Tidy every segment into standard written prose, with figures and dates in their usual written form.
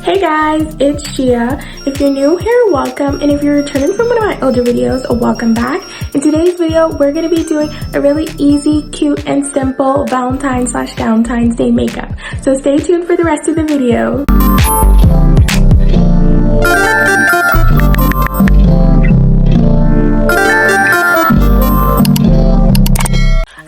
Hey guys, it's Gia. If you're new here, welcome, and if you're returning from one of my older videos, welcome back. In today's video, we're going to be doing a really easy, cute, and simple Valentine/Galentine's Day makeup. So stay tuned for the rest of the video.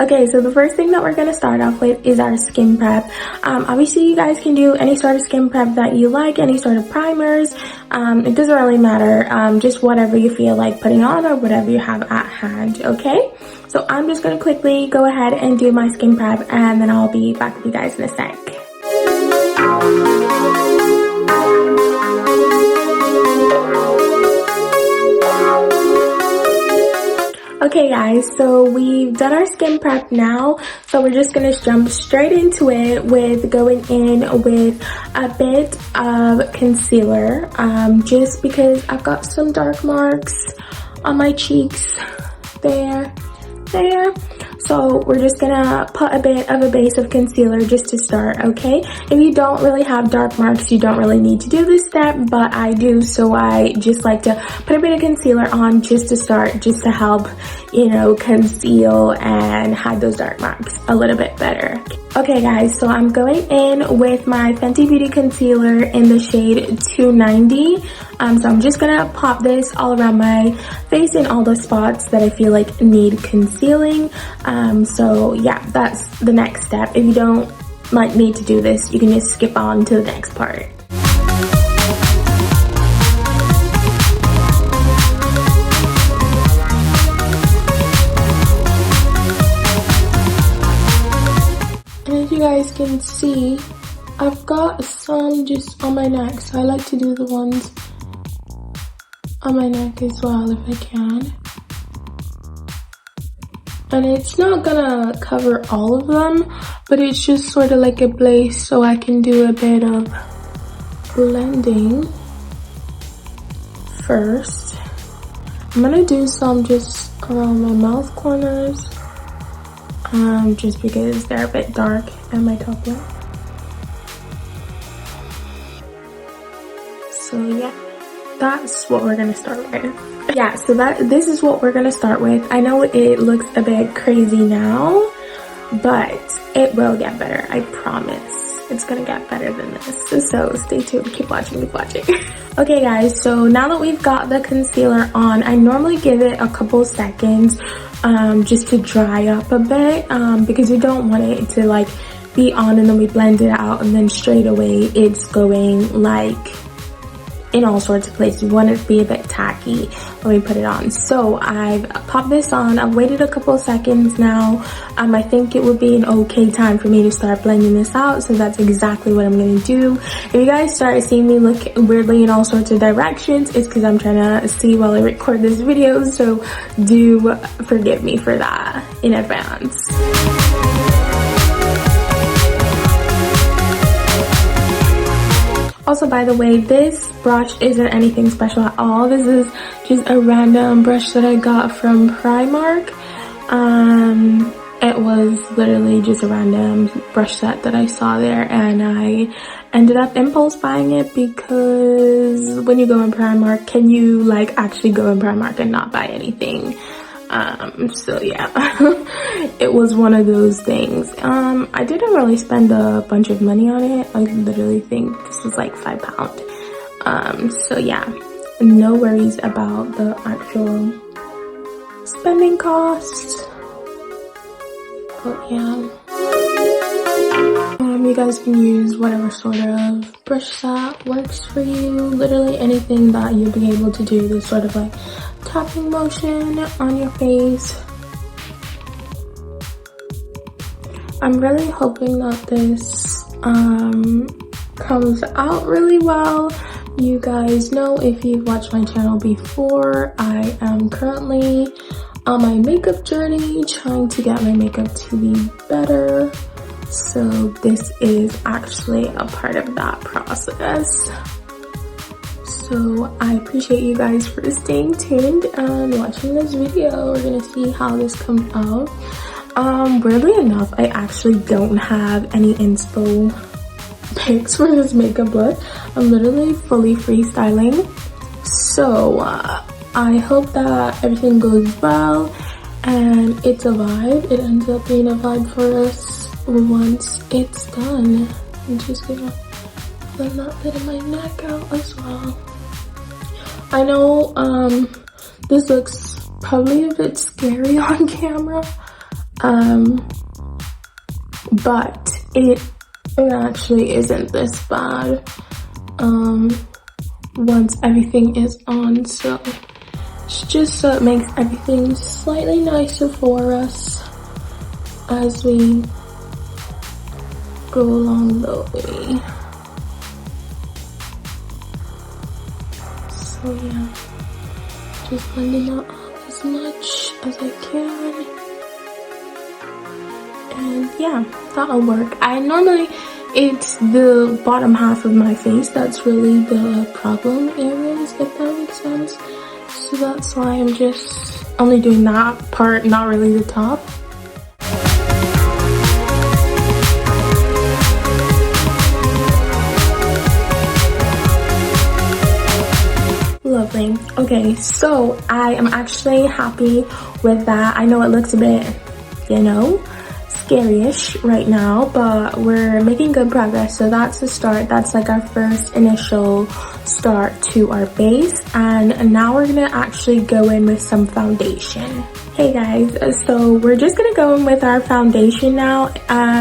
Okay, so the first thing that we're going to start off with is our skin prep. Obviously, you guys can do any sort of skin prep that you like, any sort of primers. It doesn't really matter, just whatever you feel like putting on or whatever you have at hand, okay? So I'm just going to quickly go ahead and do my skin prep, and then I'll be back with you guys in a sec. Okay guys, so we've done our skin prep now, so we're just gonna jump straight into it with going in with a bit of concealer, just because I've got some dark marks on my cheeks, there. So we're just gonna put a bit of a base of concealer just to start, okay? If you don't really have dark marks, you don't really need to do this step, but I do, so I just like to put a bit of concealer on just to start, just to help, you know, conceal and hide those dark marks a little bit better. Okay guys, so I'm going in with my Fenty Beauty concealer in the shade 290. So I'm just gonna pop this all around my face in all the spots that I feel like need concealing. So yeah, that's the next step. If you don't like need to do this, you can just skip on to the next part. And as you guys can see, I've got some just on my neck, so I like to do the ones on my neck as well if I can. And it's not gonna cover all of them, but it's just sort of like a base, so I can do a bit of blending first. I'm gonna do some just around my mouth corners, just because they're a bit dark at my top lip. So yeah, that's what we're gonna start with. Yeah, so this is what we're gonna start with. I know it looks a bit crazy now, but it will get better, I promise. It's gonna get better than this, so stay tuned, keep watching. Okay guys, so now that we've got the concealer on, I normally give it a couple seconds just to dry up a bit, because we don't want it to like be on and then we blend it out and then straight away it's going like in all sorts of places. We want it to be a bit tacky when we put it on. So I've popped this on. I've waited a couple of seconds now. I think it would be an okay time for me to start blending this out, so that's exactly what I'm gonna do. If you guys start seeing me look weirdly in all sorts of directions, it's because I'm trying to see while I record this video, so do forgive me for that in advance. Also, by the way, this brush isn't anything special at all. This is just a random brush that I got from Primark. It was literally just a random brush set that I saw there, and I ended up impulse buying it because when you go in Primark, can you like actually go in Primark and not buy anything? So yeah, it was one of those things. I didn't really spend a bunch of money on it. I literally think this was like £5. So yeah, no worries about the actual spending costs. But yeah, you guys can use whatever sort of brush that works for you. Literally anything that you'll be able to do this sort of like tapping motion on your face. I'm really hoping that this comes out really well. You guys know, if you've watched my channel before, I am currently on my makeup journey, trying to get my makeup to be better. So this is actually a part of that process. So I appreciate you guys for staying tuned and watching this video. We're gonna see how this comes out. Weirdly enough, I actually don't have any inspo picks for this makeup look. I'm literally fully freestyling. So I hope that everything goes well and it's a vibe. It ends up being a vibe for us once it's done. I'm just gonna blend that bit of my neck out as well. I know this looks probably a bit scary on camera, but it actually isn't this bad once everything is on. So it's just so it makes everything slightly nicer for us as we go along the way. So yeah, just blending that up as much as I can. And yeah, that'll work. It's the bottom half of my face that's really the problem areas, if that makes sense. So that's why I'm just only doing that part, not really the top. Lovely. Okay, so I am actually happy with that. I know it looks a bit, you know, scary-ish right now, but we're making good progress. So that's the start. That's like our first initial start to our base, and now we're gonna actually go in with some foundation. Hey guys, so we're just gonna go in with our foundation now.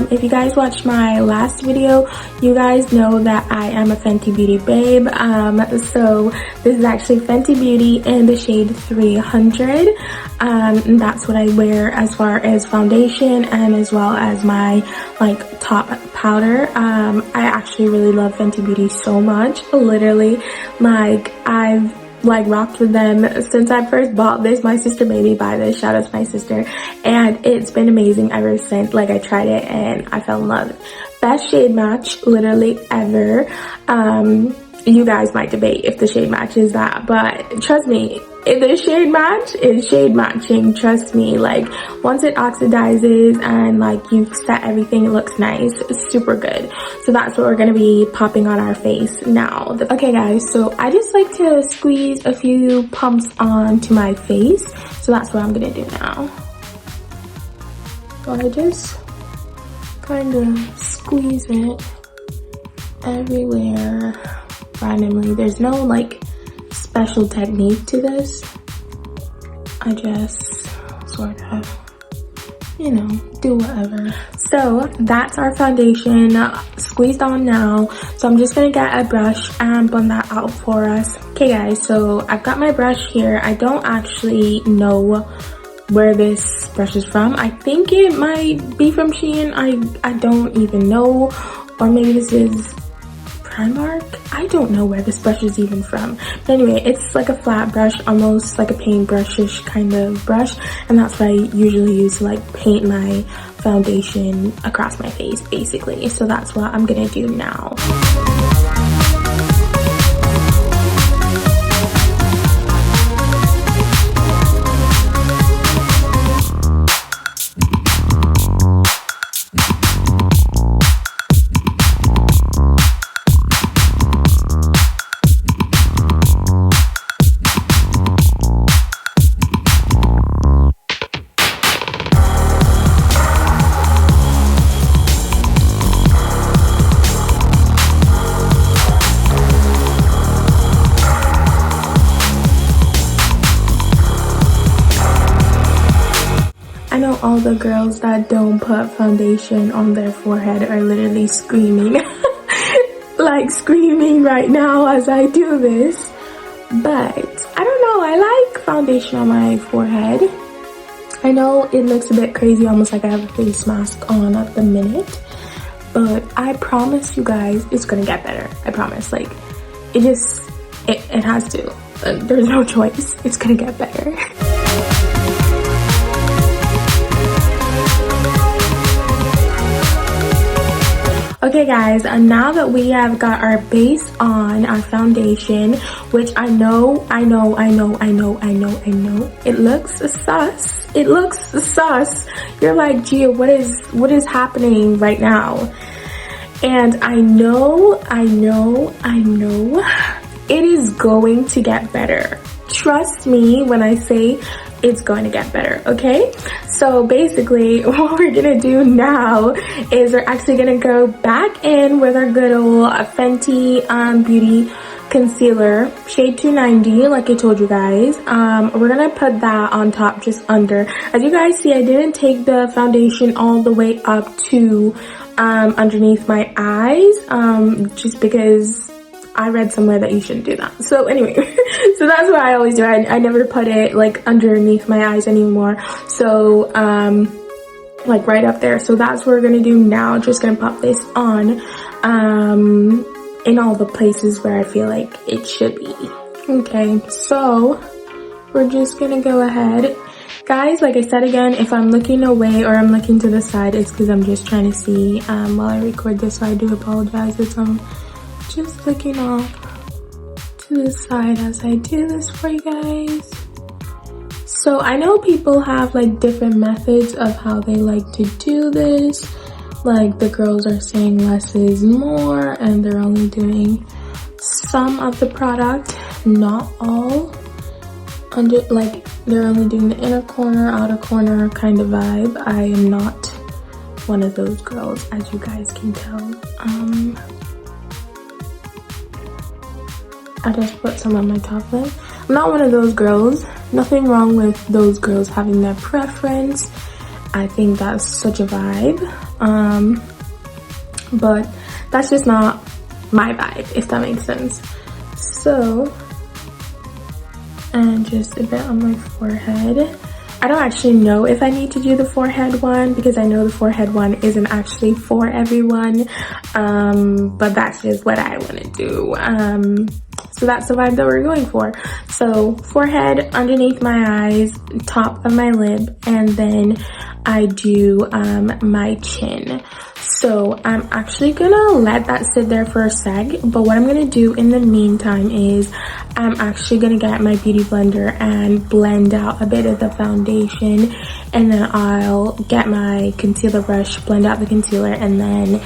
If you guys watched my last video, you guys know that I am a Fenty Beauty babe. So this is actually Fenty Beauty in the shade 300. And that's what I wear as far as foundation and as well as my like top powder. I actually really love Fenty Beauty so much. Literally, like I've rocked with them since I first bought this. My sister made me buy this. Shout out to my sister. And it's been amazing ever since. Like I tried it and I fell in love. Best shade match literally ever. You guys might debate if the shade match is that, but trust me, if the shade match is shade matching, trust me. Like once it oxidizes and like you've set everything, it looks nice. It's super good. So that's what we're gonna be popping on our face now. Okay guys, so I just like to squeeze a few pumps onto my face. So that's what I'm gonna do now. So I just kind of squeeze it everywhere randomly. There's no like special technique to this. I just sort of, you know, do whatever. So that's our foundation squeezed on now. So I'm just gonna get a brush and blend that out for us. Okay guys, so I've got my brush here. I don't actually know where this brush is from. I think it might be from Shein. I don't even know. Or maybe this is Primark. I don't know where this brush is even from. But anyway, it's like a flat brush, almost like a paintbrushish kind of brush, and that's what I usually use to like paint my foundation across my face basically. So that's what I'm gonna do now. I know all the girls that don't put foundation on their forehead are literally screaming, like screaming right now as I do this. But I don't know, I like foundation on my forehead. I know it looks a bit crazy, almost like I have a face mask on at the minute. But I promise you guys, it's gonna get better. I promise. Like, it has to. There's no choice. It's gonna get better. Okay guys, and now that we have got our base on, our foundation, which I know, it looks sus. It looks sus. You're like, Gia, what is happening right now? And I know it is going to get better. Trust me when I say it's going to get better, okay? So basically what we're gonna do now is we're actually gonna go back in with our good old Fenty Beauty concealer, shade 290, like I told you guys. We're gonna put that on top, just under. As you guys see, I didn't take the foundation all the way up to underneath my eyes, just because I read somewhere that you shouldn't do that. So anyway, so that's what I always do. I never put it like underneath my eyes anymore. So like right up there. So that's what we're gonna do now. Just gonna pop this on in all the places where I feel like it should be. Okay, so we're just gonna go ahead. Guys, like I said again, if I'm looking away or I'm looking to the side, it's because I'm just trying to see while I record this, so I do apologize if I'm just looking off to the side as I do this for you guys. So I know people have like different methods of how they like to do this. Like the girls are saying less is more and they're only doing some of the product, not all. Under, like they're only doing the inner corner, outer corner kind of vibe. I am not one of those girls, as you guys can tell. I just put some on my top lip. I'm not one of those girls. Nothing wrong with those girls having their preference. I think that's such a vibe. But that's just not my vibe, if that makes sense. So, and just a bit on my forehead. I don't actually know if I need to do the forehead one because I know the forehead one isn't actually for everyone. But that's just what I want to do. So that's the vibe that we're going for. So forehead, underneath my eyes, top of my lip, and then I do my chin. So I'm actually gonna let that sit there for a sec, but what I'm gonna do in the meantime is I'm actually gonna get my beauty blender and blend out a bit of the foundation, and then I'll get my concealer brush, blend out the concealer, and then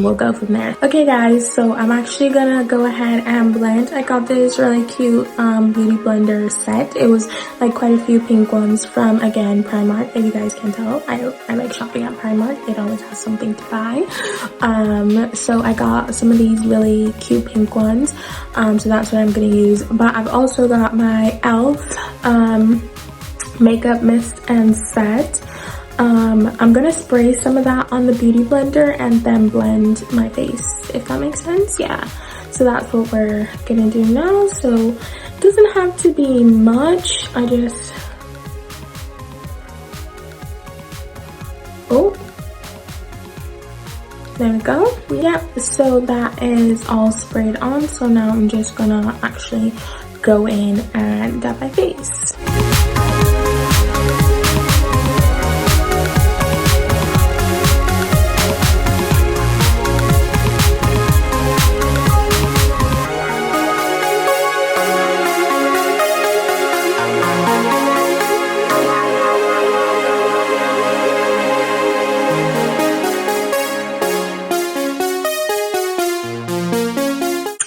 we'll go from there. Okay guys, so I'm actually gonna go ahead and blend. I got this really cute beauty blender set. It was like quite a few pink ones from, again, Primark. If you guys can tell, I like shopping at Primark. It always has something to buy. So I got some of these really cute pink ones. So that's what I'm gonna use. But I've also got my e.l.f. makeup mist and set. I'm gonna spray some of that on the beauty blender and then blend my face, if that makes sense. Yeah, so that's what we're gonna do now. So it doesn't have to be much. I just, oh, there we go. Yeah, so that is all sprayed on. So now I'm just gonna actually go in and dab my face.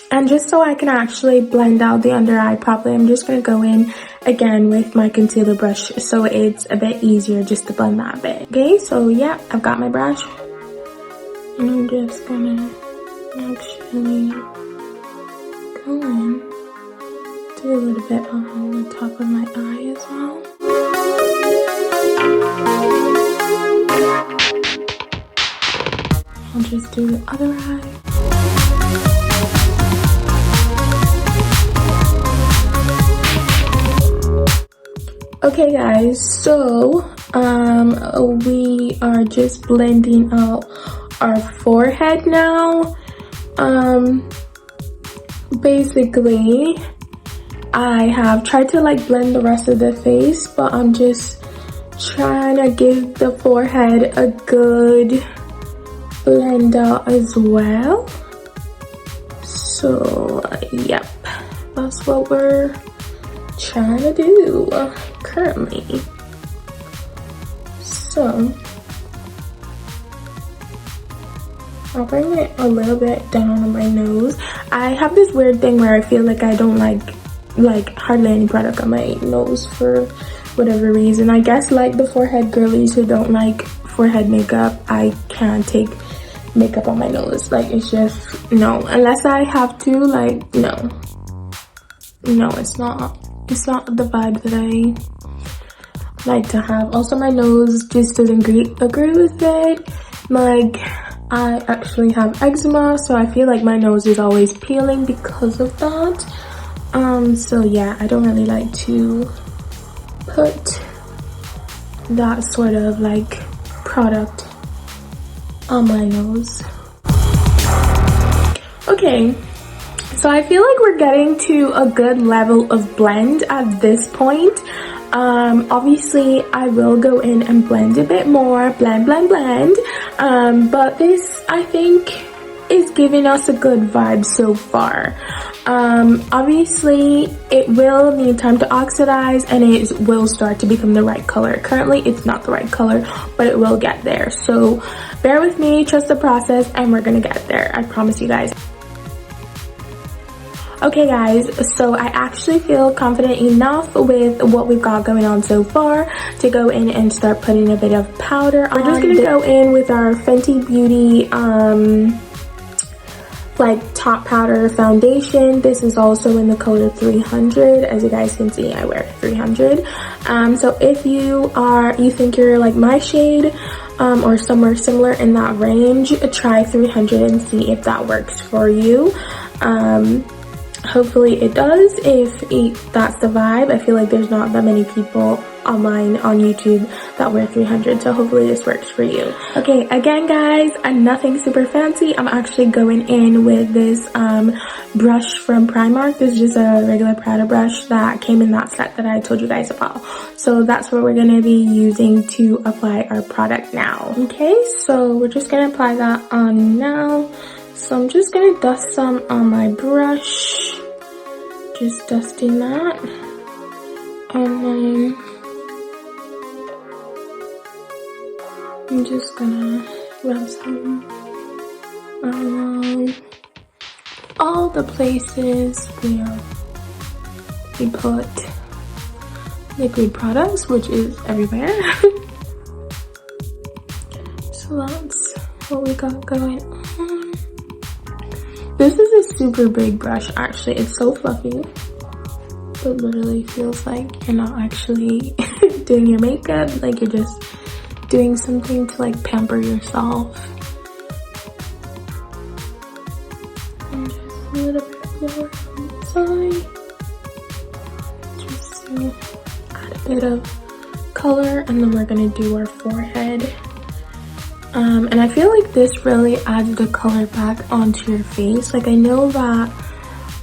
And just so I can actually blend out the under eye properly, I'm just going to go in again with my concealer brush so it's a bit easier just to blend that a bit. Okay, so yeah, I've got my brush. And I'm just going to actually go in, do a little bit on the top of my eye as well. I'll just do the other eye. Okay guys, so we are just blending out our forehead now. Basically I have tried to like blend the rest of the face, but I'm just trying to give the forehead a good blend out as well. So yep, that's what we're trying to do currently. So I'll bring it a little bit down on my nose. I have this weird thing where I feel like I don't like hardly any product on my nose for whatever reason. I guess like the forehead girlies who don't like forehead makeup, I can't take makeup on my nose. Like, it's just no, unless I have to. Like, no, it's not the vibe that I like to have. Also, my nose just doesn't agree with it. Like, I actually have eczema, so I feel like my nose is always peeling because of that. So yeah, I don't really like to put that sort of like product on my nose. Okay, so I feel like we're getting to a good level of blend at this point. Obviously I will go in and blend a bit more, blend. But this, I think, is giving us a good vibe so far. Obviously it will need time to oxidize and it will start to become the right color. Currently it's not the right color, but it will get there. So bear with me, trust the process, and we're gonna get there. I promise you guys. Okay guys, so I actually feel confident enough with what we've got going on so far to go in and start putting a bit of powder on. We're just gonna go in with our Fenty Beauty like top powder foundation. This is also in the color 300. As you guys can see, I wear 300. So if you think you're like my shade or somewhere similar in that range, try 300 and see if that works for you. Hopefully it does. If that's the vibe, I feel like there's not that many people online on YouTube that wear 300, so hopefully this works for you. Okay, again guys, nothing super fancy. I'm actually going in with this brush from Primark. This is just a regular powder brush that came in that set that I told you guys about. So that's what we're gonna be using to apply our product now. Okay, so we're just gonna apply that on now. So I'm just gonna dust some on my brush, just dusting that, and then I'm just gonna rub some around all the places where we put liquid products, which is everywhere. So that's what we got going on. This is a super big brush actually. It's so fluffy. It literally feels like you're not actually doing your makeup, like you're just doing something to like pamper yourself. And just a little bit more on the side, just to add a bit of color, and then we're gonna do our forehead. And I feel like this really adds the color back onto your face. Like, I know that,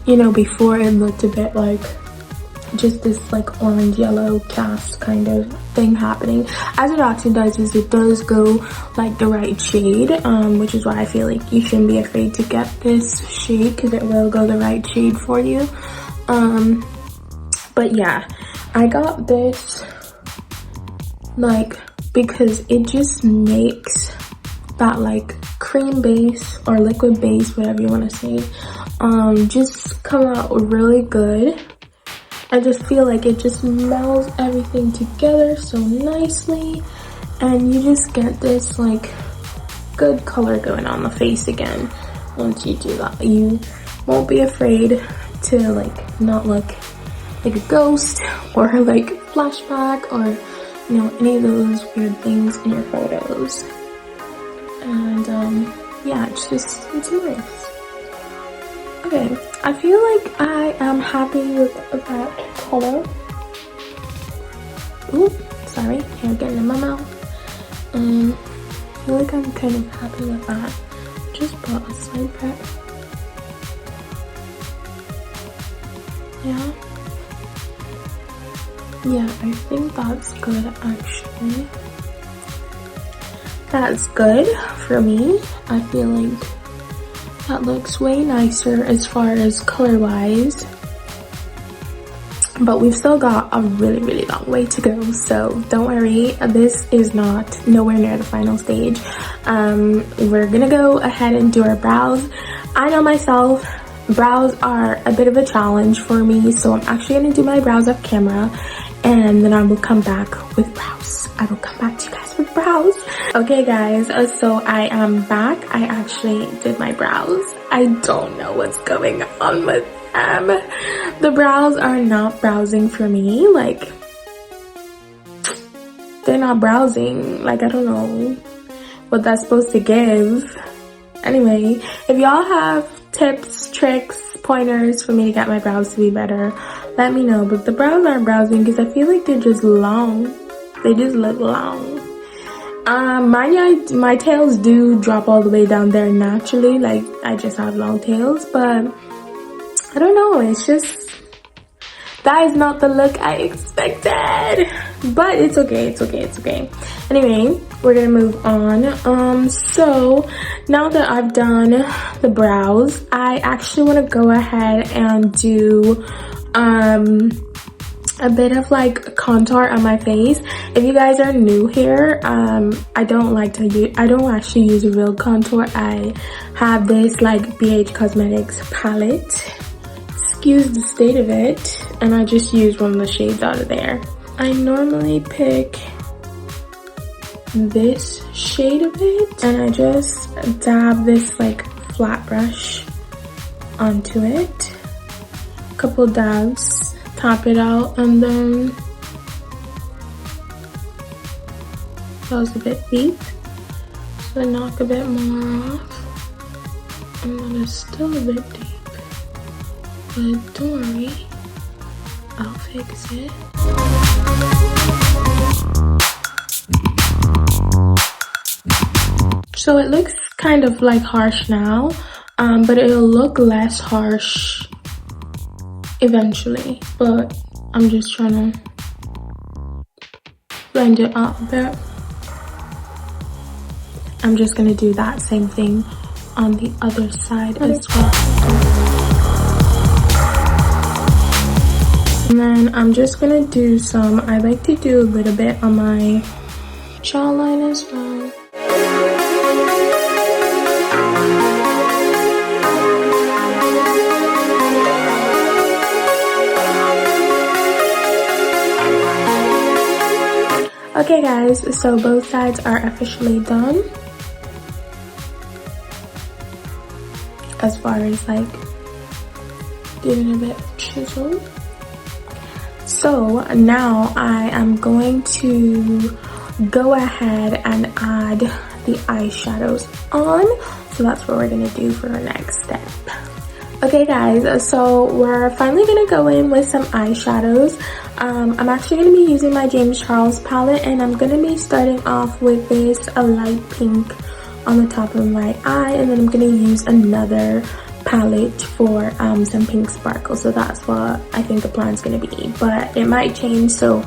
you know, before it looked a bit like just this like orange yellow cast kind of thing happening. As it oxidizes, it does go like the right shade, which is why I feel like you shouldn't be afraid to get this shade, because it will go the right shade for you. But yeah, I got this like because it just makes that like cream base or liquid base, whatever you want to say, just come out really good. I just feel like it just melds everything together so nicely, and you just get this like good color going on the face again. Once you do that, you won't be afraid to like not look like a ghost or like flashback or, you know, any of those weird things in your photos. And yeah, it's nice. Okay, I feel like I am happy with that color. Ooh, sorry, hair getting in my mouth. I feel like I'm kind of happy with that. Just brought a side prep. Yeah, I think that's good actually. That's good for me. I feel like that looks way nicer as far as color wise. but we've still got a really long way to go, so don't worry, this is not nowhere near the final stage. We're gonna go ahead and do our brows. I know myself, brows are a bit of a challenge for me, so I'm actually gonna do my brows off camera, and then I will come back with brows. I will come back to you guys with brows. Okay guys, so I am back. I actually did my brows. I don't know what's going on with them. The brows are not browsing for me. Like, they're not browsing. Like, I don't know what that's supposed to give. Anyway, if y'all have tips, tricks, pointers for me to get my brows to be better, let me know. But the brows aren't browsing because I feel like they're just long. They just look long. My tails do drop all the way down there naturally. Like, I just have long tails, but I don't know. It's just, that is not the look I expected. But it's okay. It's okay. It's okay. Anyway, we're gonna move on. So now that I've done the brows, I actually want to go ahead and do a bit of like contour on my face. If you guys are new here, I don't actually use a real contour. I have this like BH Cosmetics palette. Excuse the state of it, and I just use one of the shades out of there. I normally pick this shade of it, and I just dab this like flat brush onto it. A couple dabs, tap it out, and then that was a bit deep, so I knock a bit more off, and then it's still a bit deep, but don't worry, I'll fix it. So it looks kind of like harsh now, but it'll look less harsh eventually, but I'm just trying to blend it out a bit. I'm just gonna do that same thing on the other side as well. And then I'm just gonna do some, I like to do a little bit on my jawline as well. Okay guys, so both sides are officially done. As far as like giving a bit of chisel. So now I am going to go ahead and add the eyeshadows on. So that's what we're gonna do for our next step. Okay guys, so we're finally gonna go in with some eyeshadows. I'm actually going to be using my James Charles palette, and I'm going to be starting off with this a light pink on the top of my eye, and then I'm going to use another palette for some pink sparkles. So that's what I think the plan's going to be, but it might change, so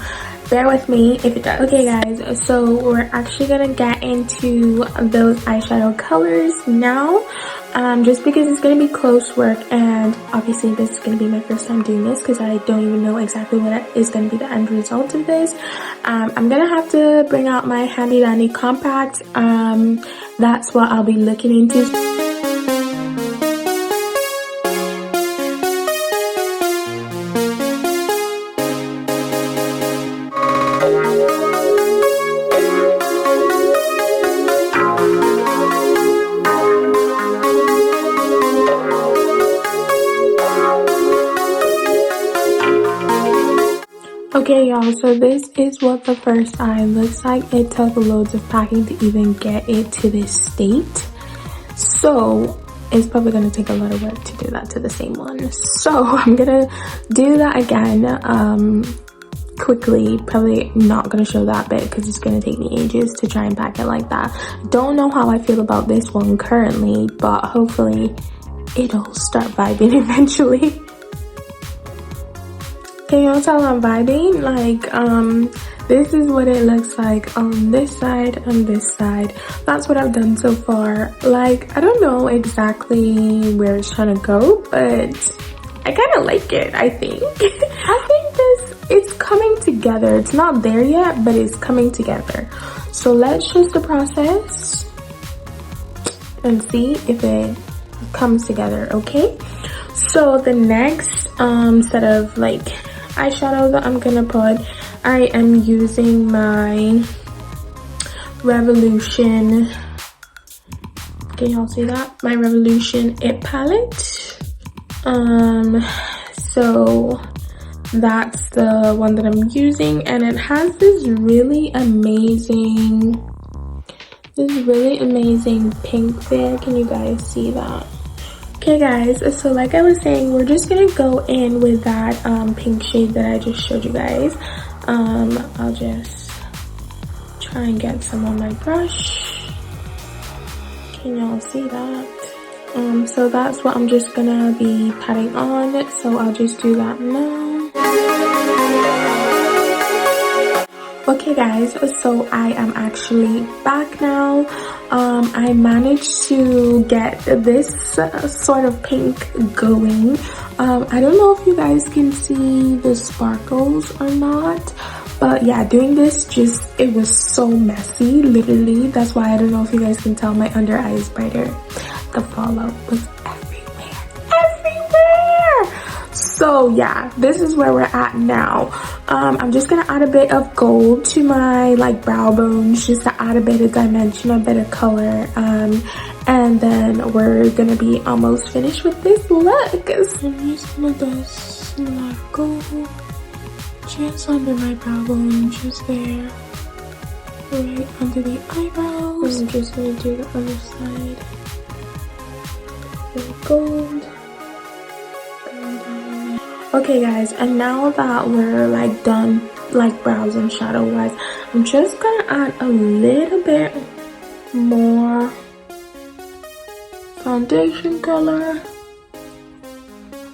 bear with me if it does. Okay guys, so we're actually going to get into those eyeshadow colors now. Just because it's going to be close work, and obviously this is going to be my first time doing this because I don't even know exactly what is going to be the end result of this. I'm going to have to bring out my handy dandy compact. That's what I'll be looking into. Okay y'all, so this is what the first eye looks like. It took loads of packing to even get it to this state. So it's probably going to take a lot of work to do that to the same one. So I'm going to do that again quickly. Probably not going to show that bit because it's going to take me ages to try and pack it like that. Don't know how I feel about this one currently, but hopefully it'll start vibing eventually. Can y'all tell I'm vibing? Like, this is what it looks like on this side and this side. That's what I've done so far. Like, I don't know exactly where it's trying to go, but I kind of like it, I think. I think coming together. It's not there yet, but it's coming together. So let's trust the process and see if it comes together, okay? So the next set of like eyeshadow that I'm gonna put, I am using my Revolution, can y'all see that? My Revolution It palette. So that's the one that I'm using, and it has this really amazing pink there. Can you guys see that? Okay guys, so like I was saying, we're just gonna go in with that pink shade that I just showed you guys. I'll just try and get some on my brush. Can y'all see that? So that's what I'm just gonna be patting on, so I'll just do that now. Okay guys, so I am actually back now. I managed to get this sort of pink going. I don't know if you guys can see the sparkles or not, but yeah, doing this it was so messy, literally. That's why I don't know if you guys can tell my under eye is brighter. The fallout was everywhere. So yeah, this is where we're at now. I'm just gonna add a bit of gold to my like brow bones, just to add a bit of dimension, a bit of color, and then we're gonna be almost finished with this look. So I'm just gonna dust some gold just under my brow bone, just there, right under the eyebrows. I'm just gonna do the other side. Gold. Okay guys, and now that we're like done like brows and shadow wise, I'm just gonna add a little bit more foundation color.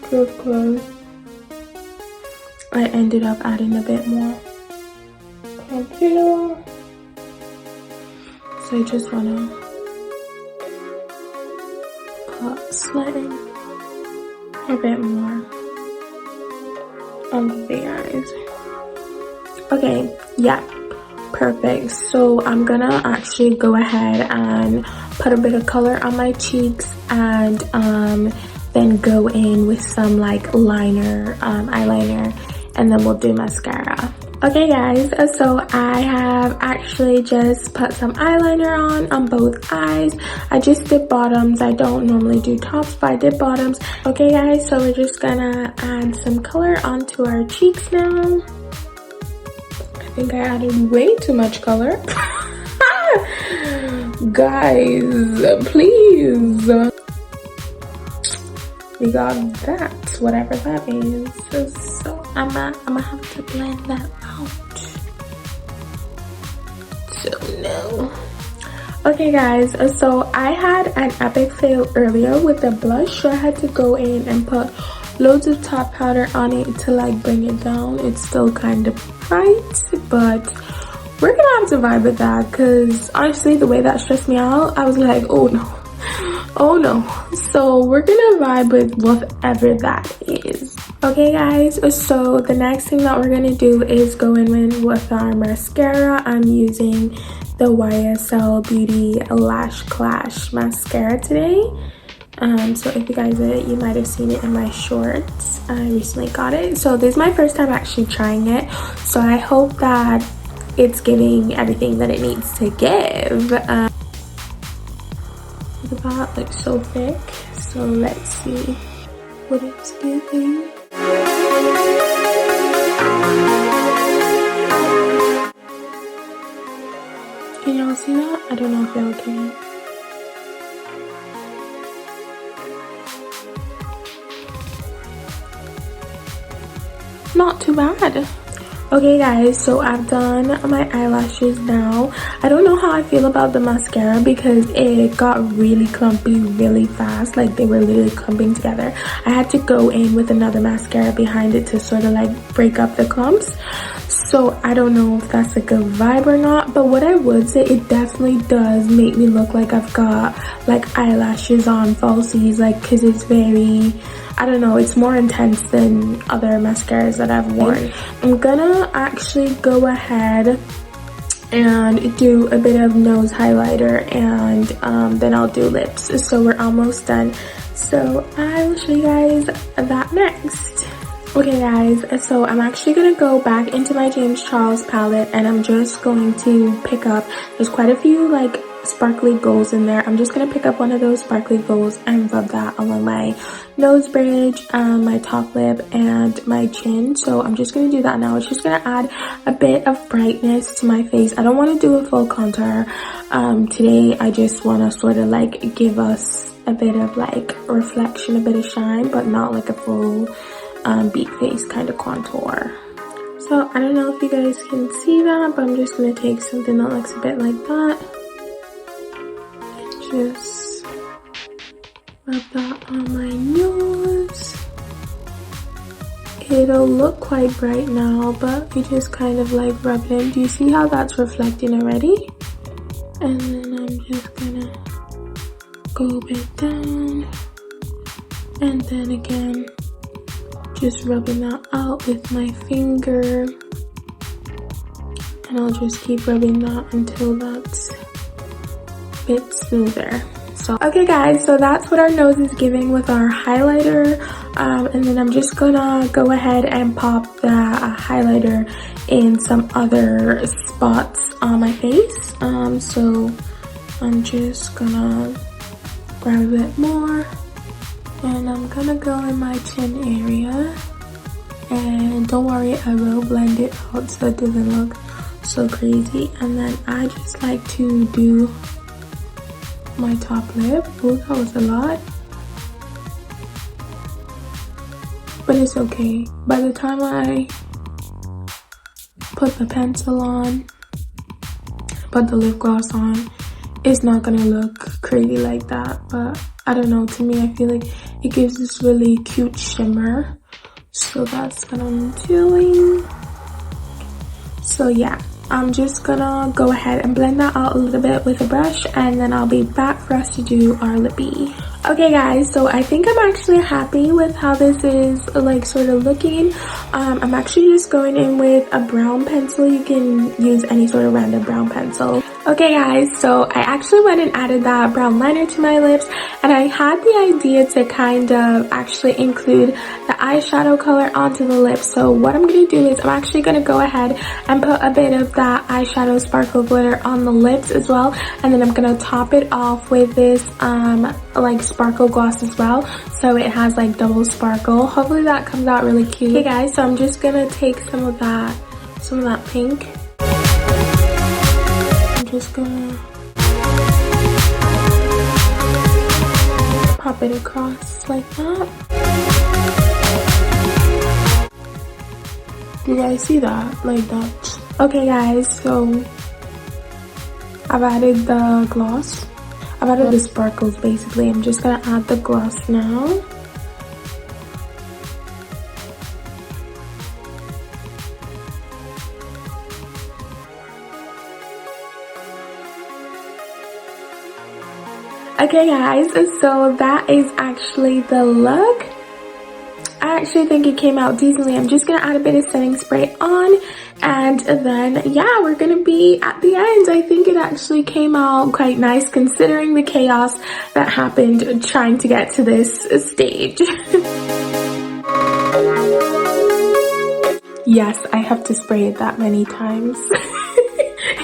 Close. I ended up adding a bit more concealer, so I just wanna put slightly a bit more under the eyes. Okay, yeah, perfect. So I'm gonna actually go ahead and put a bit of color on my cheeks, and then go in with some like eyeliner, and then we'll do mascara. Okay guys, so I have actually just put some eyeliner on both eyes. I just did bottoms. I don't normally do tops, but I did bottoms. Okay guys, so we're just gonna add some color onto our cheeks now. I think I added way too much color. Guys, please. We got that, whatever that is. So I'ma have to blend that out. So no. Okay guys, so I had an epic fail earlier with the blush, so I had to go in and put loads of top powder on it to like bring it down. It's still kind of bright, but we're gonna have to vibe with that, because honestly the way that stressed me out, I was like, oh no. So we're gonna vibe with whatever that is. Okay guys, so the next thing that we're gonna do is go in with our mascara. I'm using the YSL Beauty Lash Clash mascara today. So if you guys you might have seen it in my shorts. I recently got it, so this is my first time actually trying it, so I hope that it's giving everything that it needs to give. Look at that, like so thick. So let's see what it's giving. Can y'all see that? I don't know if y'all can. Not too bad. Okay guys, so I've done my eyelashes now. I don't know how I feel about the mascara because it got really clumpy really fast. Like they were literally clumping together. I had to go in with another mascara behind it to sort of like break up the clumps. So I don't know if that's a good vibe or not, but what I would say, it definitely does make me look like I've got like eyelashes on falsies, like because it's very I don't know, it's more intense than other mascaras that I've worn. I'm gonna actually go ahead and do a bit of nose highlighter, and then I'll do lips. So we're almost done. So I will show you guys that next. Okay guys, so I'm actually gonna go back into my James Charles palette, and I'm just going to pick up, there's quite a few like sparkly golds in there. I'm just gonna pick up one of those sparkly golds and rub that along my nose bridge, my top lip, and my chin. So I'm just gonna do that now. It's just gonna add a bit of brightness to my face. I don't want to do a full contour today. I just want to sort of like give us a bit of like reflection, a bit of shine, but not like a full beat face kind of contour. So I don't know if you guys can see that, but I'm just gonna take something that looks a bit like that. Just rub that on my nose. It'll look quite bright now, but we just kind of like rub it in. Do you see how that's reflecting already? And then I'm just gonna go a bit down, and then again just rubbing that out with my finger, and I'll just keep rubbing that until that's a bit smoother. So okay guys, so that's what our nose is giving with our highlighter, and then I'm just gonna go ahead and pop the highlighter in some other spots on my face. So I'm just gonna grab a bit more, and I'm gonna go in my chin area, and don't worry, I will blend it out so it doesn't look so crazy. And then I just like to do my top lip. Oh, that was a lot, but it's okay. By the time I put the pencil on, put the lip gloss on, it's not gonna look crazy like that. But I don't know, to me I feel like it gives this really cute shimmer, so that's what I'm doing. So yeah, I'm just gonna go ahead and blend that out a little bit with a brush, and then I'll be back for us to do our lippy. Okay guys, so I think I'm actually happy with how this is like sort of looking. I'm actually just going in with a brown pencil. You can use any sort of random brown pencil. Okay guys, so I actually went and added that brown liner to my lips, and I had the idea to kind of actually include the eyeshadow color onto the lips. So what I'm going to do is I'm actually going to go ahead and put a bit of that eyeshadow sparkle glitter on the lips as well, and then I'm going to top it off with this like sparkle gloss as well, so it has like double sparkle. Hopefully that comes out really cute. Okay guys, so I'm just gonna take some of that pink. I'm just gonna pop it across like that. Do you guys see that? Like that. Okay guys, so I've added the gloss. I've added the sparkles basically. I'm just gonna add the gloss now. Okay guys, so that is actually the look. I actually think it came out decently. I'm just gonna add a bit of setting spray on, and then yeah, we're gonna be at the end. I think it actually came out quite nice considering the chaos that happened trying to get to this stage. Yes, I have to spray it that many times.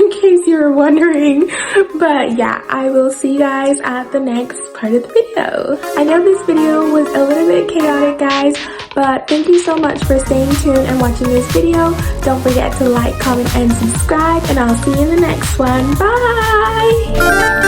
In case you were wondering. But yeah, I will see you guys at the next part of the video. I know this video was a little bit chaotic guys, but thank you so much for staying tuned and watching this video. Don't forget to like, comment, and subscribe, and I'll see you in the next one. Bye!